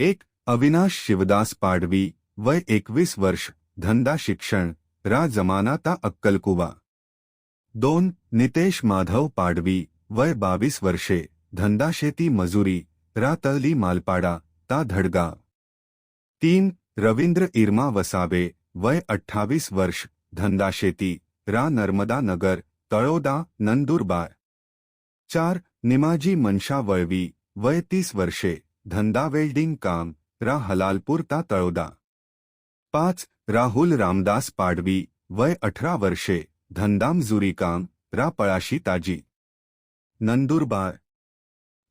एक अविनाश शिवदास पाडवी वय 21 वर्ष धंदा शिक्षण रा जमानाता अक्कलकुवा। 2 नितेश माधव पाडवी वय 22 वर्षे धंदा शेती मजुरी रा तळली मालपाडा ता धडगाव। 3 रवींद्र इरमा वसावे वय 28 वर्ष धंदा शेती रा नर्मदा नगर तळोदा नंदुरबार। 4 निमाजी मनशा वळवी वय 30 वर्षे धंदा वेल्डिंग काम रा हलालपूर ता तळोदा। 5 राहुल रामदास पाडवी वय 18 वर्षे धंदा मजुरी काम रा पळाशी ताजी नंदुरबार।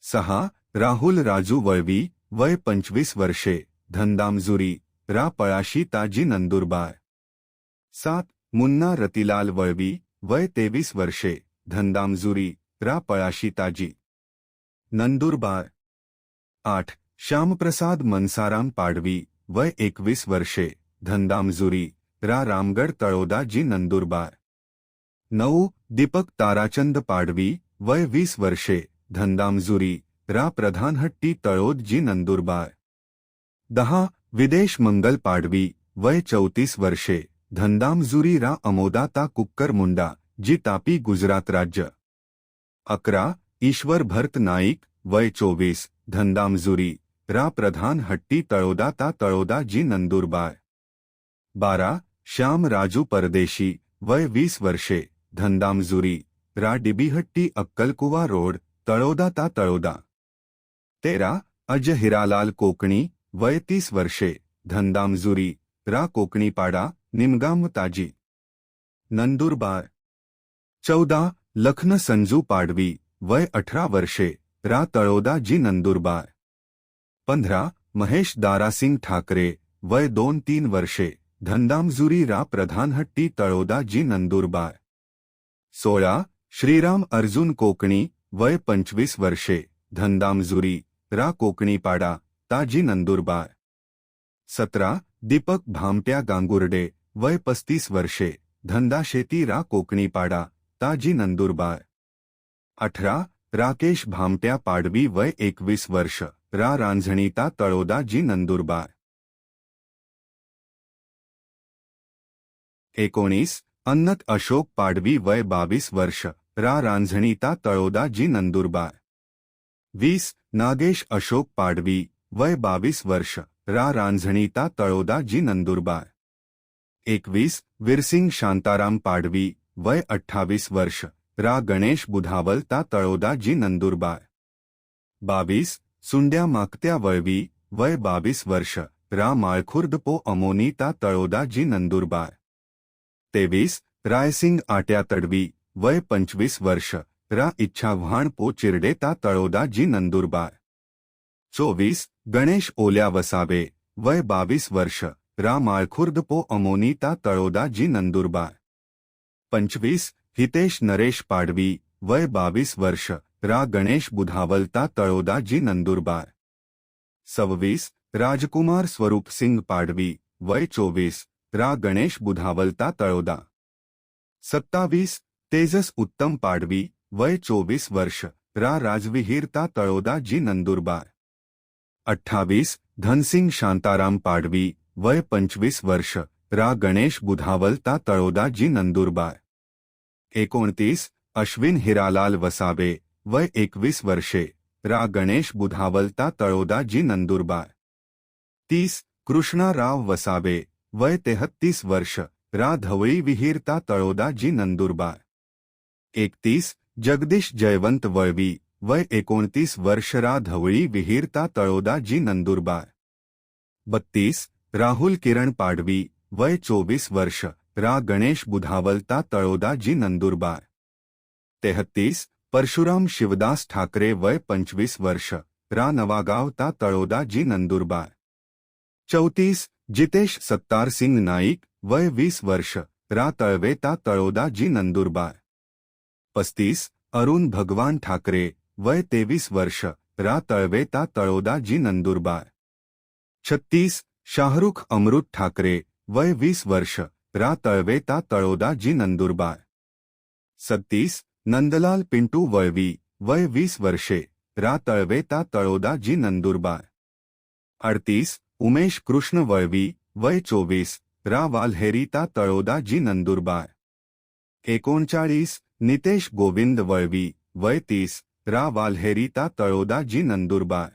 6 राहुल राजू वळवी वय 25 वर्षे धंदा मजुरी रा पळाशी ताजी नंदुरबार। 7 मुन्ना रतिलाल वळवी वय 23 वर्षे धंदा मजुरी रा पळाशी ताजी नंदुरबार। 8 श्यामप्रसाद मनसाराम पाडवी वय 21 वर्षे धंदा मजुरी रा रामगढ़ तळोदा जी नंदुरबार। 9 दीपक ताराचंद पाडवी वय 20 वर्षे धंदा मजुरी रा प्रधानहट्टी तळोद जी नंदुरबार। 10 विदेश मंगल पाडवी वय 34 वर्षे धंदा मजुरी रा अमोदा ता कुक्कर मुंडा जी तापी गुजरात राज्य। 11 ईश्वर भरत नाईक वय 24 धंदा मजुरी रा प्रधान हट्टी तळोदा ता तळोदा जी नंदुरबार। 12 श्याम राजू परदेशी वय 20 वर्षे धंदा मजुरी रा डिबीहट्टी अक्कलकुवा रोड तळोदा ता तळोदा। 13 अज हिरालाल कोकणी वय 30 वर्षे धंदा मजुरी रा कोकणीपाडा निमगाम ताजी नंदुरबार। 14 लखन संजू पाडवी वय 18 वर्षे रा तळोदा जी नंदुरबार। 15 महेश दारासिंग ठाकरे वय 2-3 वर्षे धंदा मजुरी रा प्रधानहट्टी तळोदा जी नंदुरबार। 16 श्रीराम अर्जुन कोकणी वय 25 वर्षे धंदा मजुरी रा कोकणीपाडा ताजी नंदुरबार। 17 दीपक भामट्या गांगुर्डे वय 35 वर्षे धंदा शेती रा कोकणीपाडा ताजी नंदुरबार। 18 राकेश भामट्या पाडवी वय 21 वर्ष रा रांझणीता तळोदा जी नंदुरबार। 19 अन्नत अशोक पाडवी वय 22 वर्ष रा रांझणीता तळोदा जी नंदुरबार। 20 नागेश अशोक पाडवी वय 22 वर्ष रा रांझणीता तळोदा जी नंदुरबार। 21 वीरसिंग शांताराम पाडवी वय 28 वर्ष रा गणेश बुधावल ता तळोदा जी नंदुरबार। 22 सुंड्या माकत्या वळवी वय 22 वर्ष रा माळखुर्द पो अमोनी ता तळोदा जी नंदुरबार। 23 रायसिंग आट्या तडवी वय 25 वर्ष रा इच्छाव्हाण पो चिरडे ता तळोदा जी नंदुरबार। 24 गणेश ओल्या वसावे वय 22 वर्ष रा माळखुर्द पो अमोनी ता तळोदा जी नंदुरबार। 25 हितेश नरेश पाडवी वय 22 वर्ष रा गणेश बुधावल ता तळोदा जी नंदुरबार। 26 राजकुमार स्वरूप सिंग पाडवी वय 24 रा गणेश बुधावल ता तळोदा। 27 तेजस उत्तम पाडवी वय 24 वर्ष रा राजविहीर ता तळोदा जी नंदुरबार। 28 धनसिंग शांताराम पाडवी वय 25 वर्ष रा गणेश बुधावल ता तळोदा जी नंदुरबार। 29 अश्विन हिरालाल वसावे वय 21 वर्षे रा गणेश बुधावल ता तळोदा जी नंदुरबार। 30 कृष्णा राव वसावे वय 33 वर्ष रा धवळी विहीर ता तळोदा जी नंदुरबार। 31 जगदीश जयवंत वळवी वय 29 वर्ष रा धवळी विहीर ता तळोदा जी नंदुरबार। 32 राहुल किरण पाडवी वय 24 वर्ष रा गणेश बुधावल ता तळोदा जी नंदुरबार। 33 परशुराम शिवदास ठाकरे वय 25 वर्ष रा नवागाव ता तळोदा जी नंदुरबार। 34 जितेश सत्तार सिंग नाईक वय 20 वर्ष रा तळवे ता तळोदा जी नंदुरबार। 35 अरुण भगवान ठाकरे वय 23 वर्ष रा तळवे ता तळोदा जी नंदुरबार। 36 शाहरुख अमृत ठाकरे वय 20 वर्ष रा तळवे ता तळोदा जी नंदुरबार। 37 नंदलाल पिंटू वळवी वय 20 वर्षे रा तळवे ता तळोदा जी नंदुरबार। 38 उमेश कृष्ण वळवी वय 24 रा वाल्हेरीता तळोदाजी नंदुरबार 39 नितेश गोविंद वळवी वय 30 रा वाल्हेरीता तळोदाजी नंदुरबार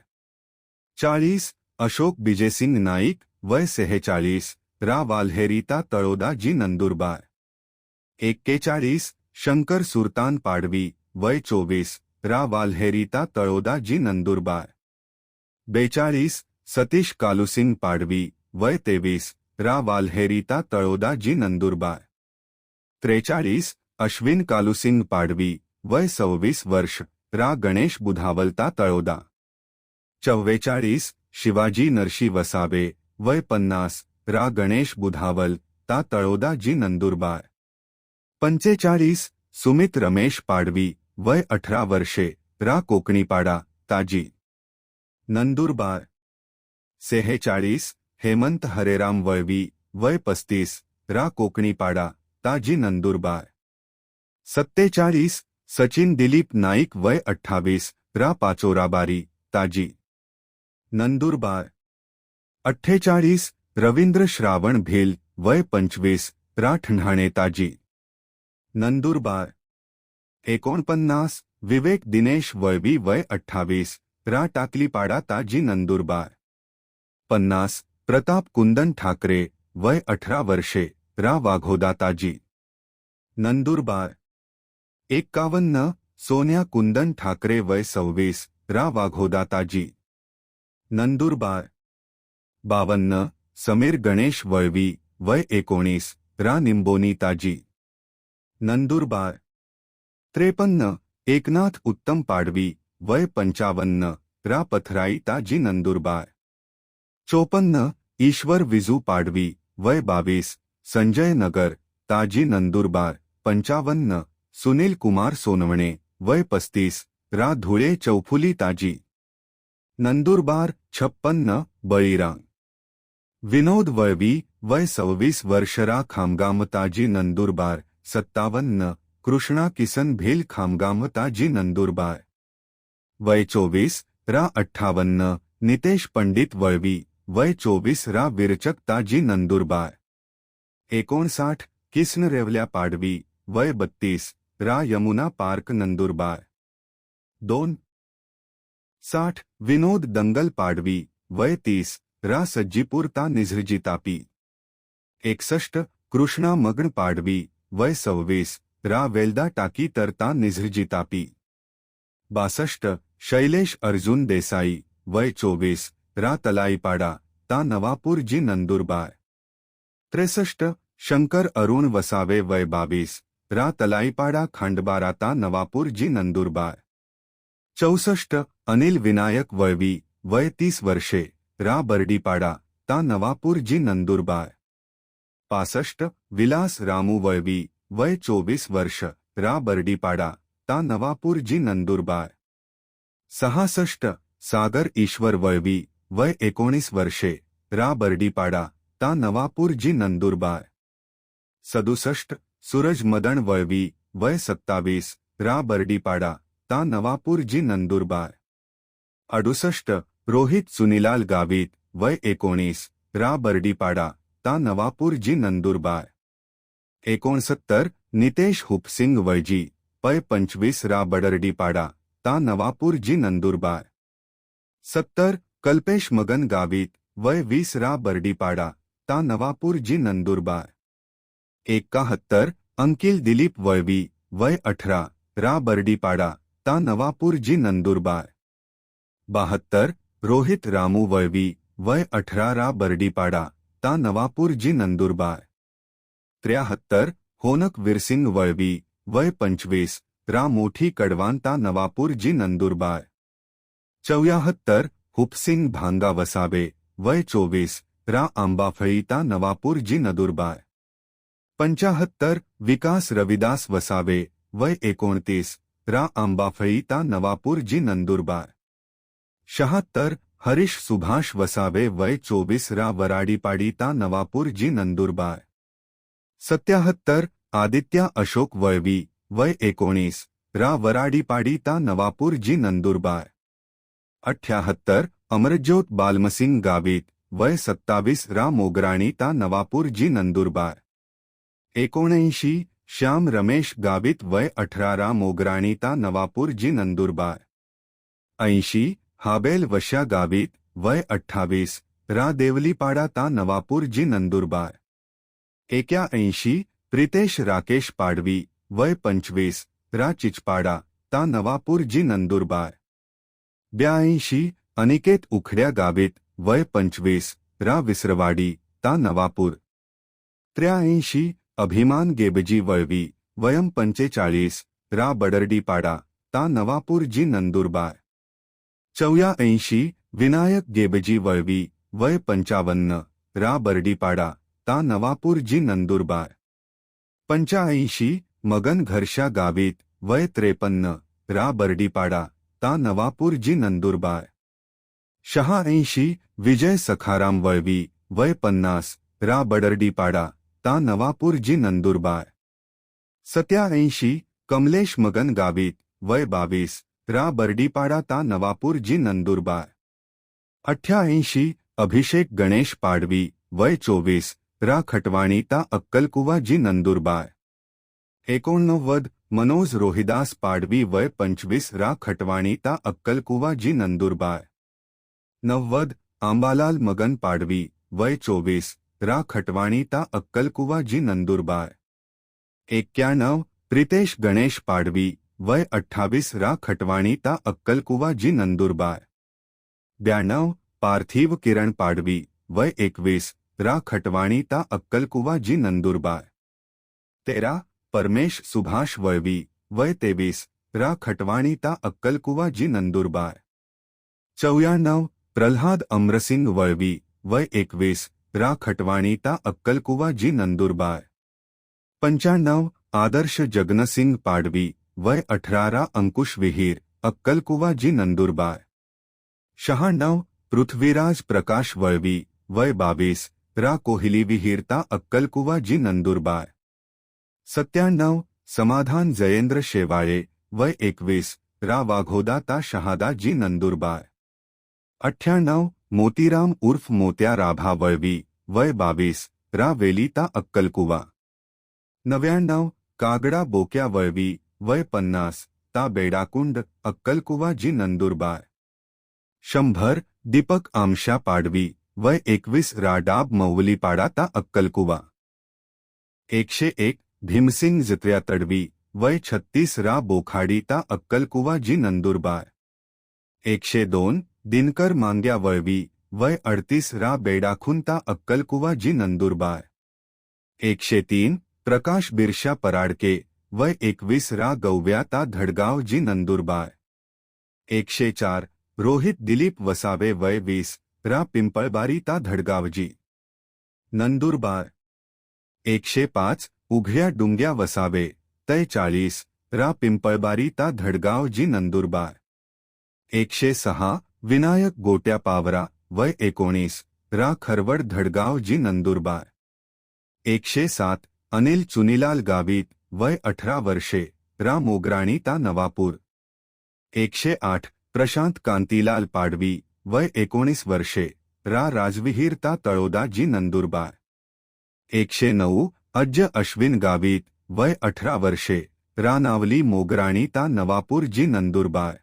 40 अशोक बिजेसिंग नाईक वय 46 रा वाल्हेरीता तळोदाजी नंदुरबार 41 शंकर सुरतान पाडवी वय 24 रा वाल्हेरीता तळोदाजी नंदुरबार 42 सतीश कालुसिंग पाडवी वय 23 रा वाल्हेरीता तळोदाजी नंदुरबार 43 अश्विन कालुसिंग पाडवी वय 26 वर्ष रा गणेश बुधावलता तळोदा 44 शिवाजी नरशी वसावे वय 50 रा गणेश बुधावल ता तळोदाजी नंदुरबार 45 सुमित रमेश पाडवी वय 18 वर्षे रा कोकणीपाडा ताजी नंदुरबार 46 हेमंत हरेराम वळवी वय 35 रा कोकणीपाडा ताजी नंदुरबार 47 सचिन दिलीप नाईक वय 28 रा पाचोराबारी ताजी नंदुरबार 48 रवींद्र श्रावण भिल वय 25 रा ठंढाणे ताजी नंदुरबार 49 विवेक दिनेश वळवी वय 28 रा टाकलीपाडा ताजी नंदुरबार 50 प्रताप कुंदन ठाकरे वय 18 वर्षे रा वाघोदा ताजी नंदुरबार 51 सोन्या कुंदन ठाकरे वय 26 रा वाघोदा ताजी नंदुरबार 52 समीर गणेश वळवी वय 19 रा निंबोनी ताजी नंदुरबार 53 एकनाथ उत्तम पाडवी वय 55 रा पथराई ताजी नंदुरबार 54 ईश्वर विजू पाडवी वय 22 संजय नगर ताजी नंदुरबार 55 सुनील कुमार सोनवणे वय 35 रा धुळे चौफुली ताजी नंदुरबार 56 बळीराम विनोद वळवी वय 26 वर्ष रा खामगाम ताजी नंदुरबार 57 कृष्णा किसन भेल खामगाम ताजी नंदुरबार वय 24 रा 58 नितेश पंडित वळवी वय 24 रा विरचक ताजी नंदुरबार 59 किसन रेवल्या पाडवी वय 32 रा यमुना पार्क नंदुरबार 2 60 विनोद दंगल पाडवी वय 30 रा सज्जीपूर ता निझरजी तापी 61 कृष्णा मगन पाडवी वय 26 रा वेल्दा टाकी तरता निझरजी तापी 62 शैलेश अर्जुन देसाई वय 24 रा तलाईपाडा ता नवापूर जी नंदुरबार 63 शंकर अरुण वसावे वय 22 रा तलाईपाडा खांडबारा ता नवापूर जी नंदुरबार 64 अनिल विनायक वळवी वय 30 वर्षे रा बर्डीपाडा ता नवापूर जी नंदुरबार 65 विलास रामू वळवी वय 24 वर्ष रा बर्डीपाडा ता नवापूर जी नंदुरबार 66 सागर ईश्वर वळवी वय 19 वर्षे रा बर्डीपाडा ता नवापूर जी नंदुरबार 67 सूरज मदन वळवी वय 27 रा बर्डीपाडा ता नवापूर जी नंदुरबार 68 रोहित सुनीलाल गावित वय 19 रा बर्डीपाडा ता नवापूर जी नंदुरबार 69 नितेश हुपसिंग वळजी वय 25 रा बडरडीपाडा ता नवापूर जी नंदुरबार 70 कल्पेश मगन गावित वय 20 रा बर्डीपाडा ता नवापूर जी नंदुरबार 71 अंकिल दिलीप वळवी वय 18 रा बर्डीपाडा ता नवापूर जी नंदुरबार 72 रोहित रामू वळवी वय 18 रा बर्डीपाडा ता नवापूर जी नंदुरबार 73 होनक विरसिंग वळवी वय 25 रा मोठी कडवान ता नवापूर जी नंदुरबार 74 हुपसिंग भांगा वसावे वय 24 रा आंबाफळी ता नवापूर जी नंदुरबार 75 विकास रविदास वसावे वय 29 रा आंबाफळी ता नवापूर जी नंदुरबार 76 हरीश सुभाष वसावे वय 24 रा वराडीपाडी ता नवापूर जी नंदुरबार 77 आदित्य अशोक वळवी वय 19 रा वराडीपाडी ता नवापूर जी नंदुरबार 78 अमरज्योत बालमसिंग गावित वय 27 रा मोगराणी ता नवापूर जी नंदुरबार. 79 श्याम रमेश गावित वय 18 रा मोगराणी ता नवापूर जी नंदुरबार. 80 हाबेल वश्या गावित वय 28 रा देवलीपाड़ा ता नवापूर जी नंदुरबार. 81 प्रितेश राकेश पाडवी वय 25 रा चिचपाड़ा ता नवापूर जी नंदुरबार. 82 अनिकेत उखड्या गावित वय 25 रा विसरवाडी ता नवापूर. 83 अभिमान गेबजी वळवी वयम 45 रा बडर्डीपाड़ा ता नवापूर जी नंदुरबार. 84 विनायक गेबजी वळवी वय 55 रा बर्डीपाड़ा ता नवापूर जी नंदुरबार. 85 मगन घरशा गावित वय 53 रा बर्डीपाड़ा ता नवापूर जी नंदुरबार. 86 विजय सखाराम वळवी वय 50 रा बडर्डीपाड़ा ता नवापूर जी नंदुरबार. 87 कमलेश मगन गावित वय 22 रा बर्डीपाड़ा ता नवापूर जी नंदुरबार. 88 अभिषेक गणेश पाडवी वय 24 रा खटवाणी ता अक्कलकुवा जी नंदुरबार. 89 मनोज रोहिदास पाडवी वय 25 रा खटवाणी ता अक्कलकुवा जी नंदुरबार. 90 आंबालाल मगन पाडवी वय 24 रा खटवाणी ता अक्कलकुवा जी नंदुरबार. 91 प्रितेश गणेश पाडवी वय 28 रा खटवाणी ता अक्कलकुवा जी नंदुरबार. 92 पार्थिव किरण पाडवी वय 21 रा खटवाणी ता अक्कलकुवा जी नंदुरबार. 13 परमेश सुभाष वळवी वय 23 रा खटवाणी ता अक्कलकुवा जी नंदुरबार. 94 प्रल्हाद अमरसिंग वळवी वय 21 रा खटवाणी ता अक्कलकुवा जी नंदुरबार. 95 आदर्श जगनसिंग पाडवी वय 18 रा अंकुश विहीर अक्कलकुवा जी नंदुरबार. 96 पृथ्वीराज प्रकाश वळवी वय 22 रा कोहिली विहीर ता अक्कलकुवा जी नंदुरबार. 97 समाधान जयेंद्र शेवाळे वय 21 रा वाघोदा ता शहादा जी नंदुरबार. 98 मोतीराम उर्फ मोत्या राभा वळवी वय 22 रा वेली ता अक्कलकुवा. 99 कागड़ा बोक्या वळवी वय 50 ता बेडाकुंड अक्कलकुवा जी नंदुरबार. 100 दीपक आमशा पाडवी वय 21 रा डाब मौवलीपाड़ा ता अक्कलकुवा. 101 भीमसिंग जित्र्या तडवी वय 36 रा बोखाडी ता अक्कलकुवा जी नंदुरबार. 102 दिनकर मांग्या वळवी वय 38 रा बेडाखुन ता अक्कलकुवा जी नंदुरबार. 103 प्रकाश बिरशा पराडके वय 21 रा गौव्या ता धडगाव जी नंदुरबार. 104 रोहित दिलीप वसावे वय 20 रा पिंपळबारी ता धडगावजी नंदुरबार. 105 उघड्या डुंग्या वसावे तय 40 रा पिंपळबारी ता धडगाव जी नंदुरबार. 106 विनायक गोट्या पावरा वय 19 रा खरवड धडगाव जी नंदुरबार. 107 अनिल चुनीलाल गावित वय 18 वर्षे रा मोगराणी ता नवापूर. 108 प्रशांत कांतीलाल पाडवी वय 19 वर्षे रा राजविहीर ता तळोदा जी नंदुरबार. 109 अज्ज अश्विन गावित वय 18 वर्षे रा नावली मोगराणी ता नवापूर जी नंदुरबार.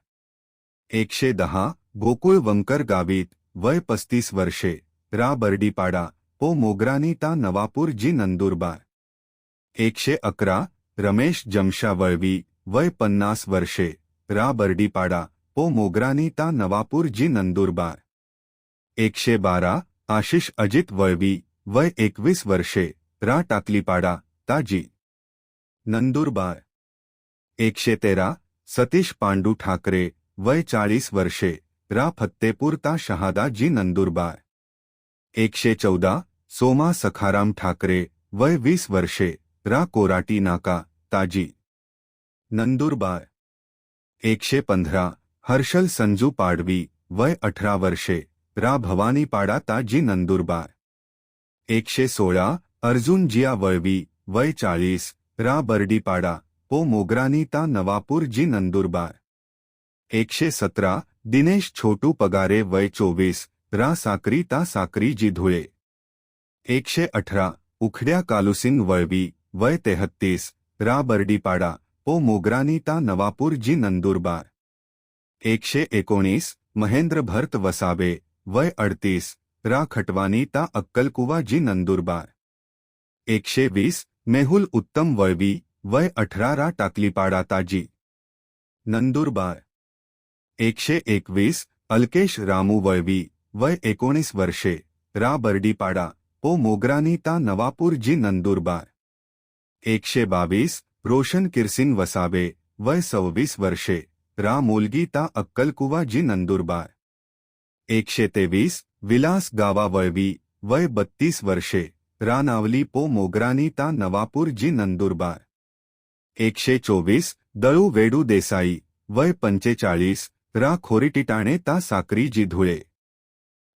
110 गोकुळ वंकर गावित वय 35 वर्षे रा बर्डीपाड़ा पो मोगरानी ता नवापूर जी नंदुरबार. 111 रमेश जमशा वळवी वय 50 वर्षे रा बर्डीपाड़ा पो मोगरानी ता नवापूर जी नंदुरबार. 112 आशिष अजित वळवी वय 21 वर्षे रा टाकलीपाड़ा ता जी नंदुरबार. 113 सतीश पांडू ठाकरे वय 40 वर्षे रा फत्तेपूर ता शहादा जी नंदुरबार. 114 सोमा सखाराम ठाकरे वय 20 वर्षे रा कोराटी नाका ताजी नंदुरबार. 115 हर्षल संजू पाडवी वय 18 वर्षे रा भवानीपाड़ा ताजी नंदुरबार. 116 अर्जुन जिया वळवी वय 40 रा बर्डीपाड़ा पो मोगरानी ता नवापूर जी नंदुरबार. 117 दिनेश छोटू पगारे वय 24 रा साकरी ता साकरी जी धुळे 118 उखड्या कालुसिंग वळवी वय 33 रा बर्डीपाडा पो मोगरानी ता नवापूर जी नंदुरबार 119 महेंद्र भरत वसावे वय 38 रा खटवानी ता अक्कलकुवा जी नंदुरबार 120 मेहुल उत्तम वळवी वय 18 रा टाकलीपाडा ताजी नंदुरबार 121 अल्केश रामू वळवी वय 19 वर्षे रा बर्डीपाडा पो मोगरानी ता नवापूर जी नंदुरबार 122 रोशन किरसिंग वसावे वय 26 वर्षे रा मोलगी ता अक्कलकुवा जी नंदुरबार 123 विलास गावा वळवी वय 32 वर्षे रा नावली पो मोगरानी ता नवापूर जी नंदुरबार 124 दळू वेडू देसाई वय 45 रा खोरीटिटाणे ता साकरी जी धुळे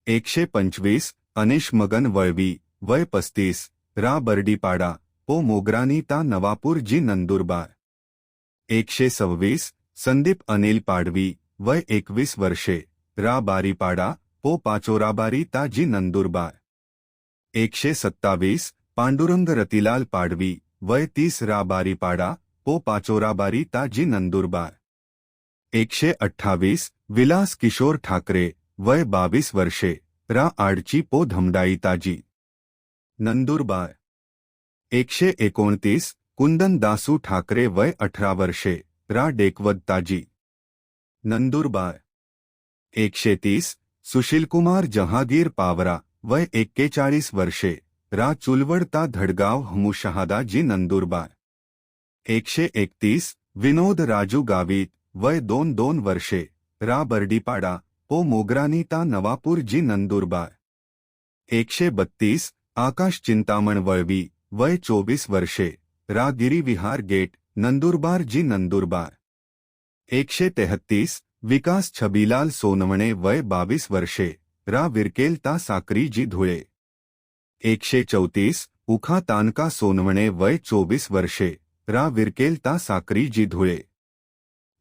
125 अनिश मगन वळवी वय 35 रा बर्डीपाडा पो मोगरानी ता नवापूर जी नंदुरबार 126 संदीप अनिल पाडवी वय 21 वर्षे रा बारीपाडा पो पाचोराबारी ता जी नंदुरबार 127 पांडुरंग रतिलाल पाडवी वय 30 रा बारीपाडा पो पाचोराबारी ता जी नंदुरबार 128 विलास किशोर ठाकरे वय 22 वर्षे रा आडची पो धमडाई ताजी नंदुरबार 129 कुंदन दासू ठाकरे वय 18 वर्षे रा डेकवद ताजी नंदुरबार 130 सुशीलकुमार जहागीर पावरा वय 41 वर्षे रा चुलवड ता धडगाव हमुशहादा जी नंदुरबार 131 विनोद राजू गावित वय 2 वर्षे रा बर्डीपाडा पो मोगरानी ता नवापूर जी नंदुरबार 132 आकाश चिंतामण वळवी वय 24 वर्षे रा गिरीविहार गेट नंदुरबार जी नंदुरबार 133 विकास छबीलाल सोनवणे वय 22 वर्षे रा विरकेल ता साकरी जी धुळे 134 उखा तानका सोनवणे वय 24 वर्षे रा विरकेल ता साकरी जी धुळे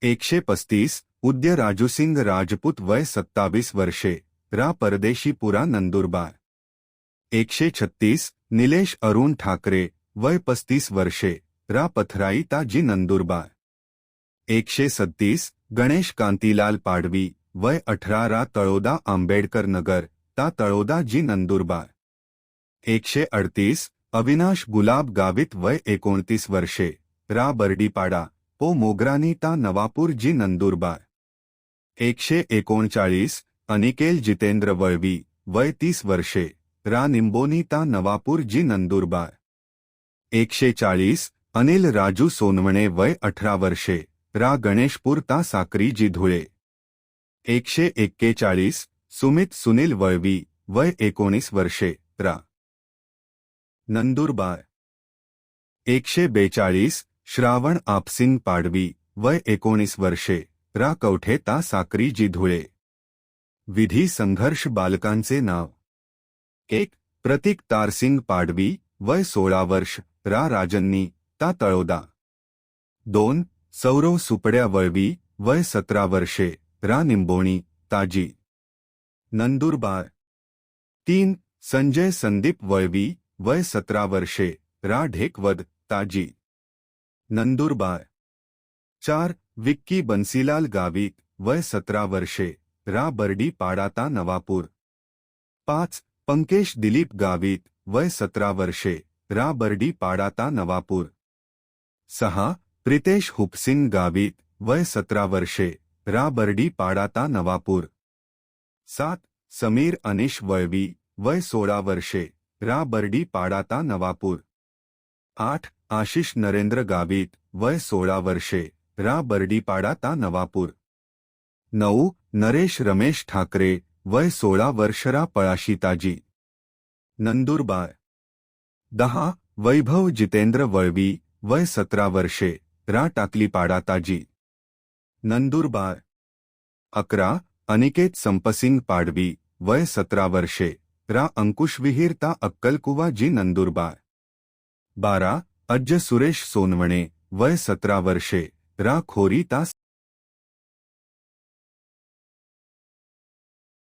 135 उद्य राजूसिंग राजपूत वय 27 वर्षे रा परदेशीपुरा नंदुरबार 136 निलेश अरुण ठाकरे वय 35 वर्षे रा पथराई ता जी नंदुरबार 137 गणेश कांतीलाल पाडवी वय 18 रा तळोदा आंबेडकर नगर ता तळोदा जी नंदुरबार 138 अविनाश गुलाब गावित वय 29 वर्षे रा बर्डीपाडा पो मोगरानी ता नवापूर जी नंदुरबार 139 अनिकेल जितेंद्र वळवी वय 30 वर्षे रा निंबोनी ता नवापूर जी नंदुरबार 140 अनिल राजू सोनवणे वय 18 वर्षे रा गणेशपूर ता साकरी जी धुळे 141 सुमित सुनील वळवी वय 19 वर्षे रा नंदुरबार 142 श्रावण आपसिंग पाडवी वय 19 वर्षे रा कवठे ता साकरी जी धुळे विधी संघर्ष बालकांचे नाव 1 प्रतीक तारसिंग पाडवी वय 16 वर्ष रा राजन्नी ता तळोदा 2 सौरव सुपड्या वळवी वय 17 वर्षे रा निंबोणी ताजी नंदुरबार 3 संजय संदीप वळवी वय 17 वर्षे रा ढेकवद ताजी नंदुरबार 4 विक्की बंसीलाल गावित वय 17 वर्षे रा बर्डीपाडा ता नवापूर 5 पंकेश दिलीप गावित वय 17 वर्षे रा बर्डीपाडा ता नवापूर 6 प्रितेश हुपसिंग गावित वय 17 वर्षे रा बर्डीपाडा ता नवापूर 7 समीर अनिश वळवी वय 16 वर्षे रा बर्डीपाडा ता नवापूर 8 आशिष नरेंद्र गावित वय 16 वर्षे रा बर्डीपाडा ता नवापूर 9 नरेश रमेश ठाकरे वय 16 वर्ष रा पळाशी ताजी नंदुरबार 10 वैभव जितेंद्र वळवी वय 17 वर्षे रा टाकलीपाडा ताजी नंदुरबार 11 अनिकेत संपसिंग पाडवी वय 17 वर्षे रा अंकुशविहीर ता अक्कलकुवा जी नंदुरबार 12 अज्ज सुरेश सोनवणे वय 17 वर्षे रा खोरी ता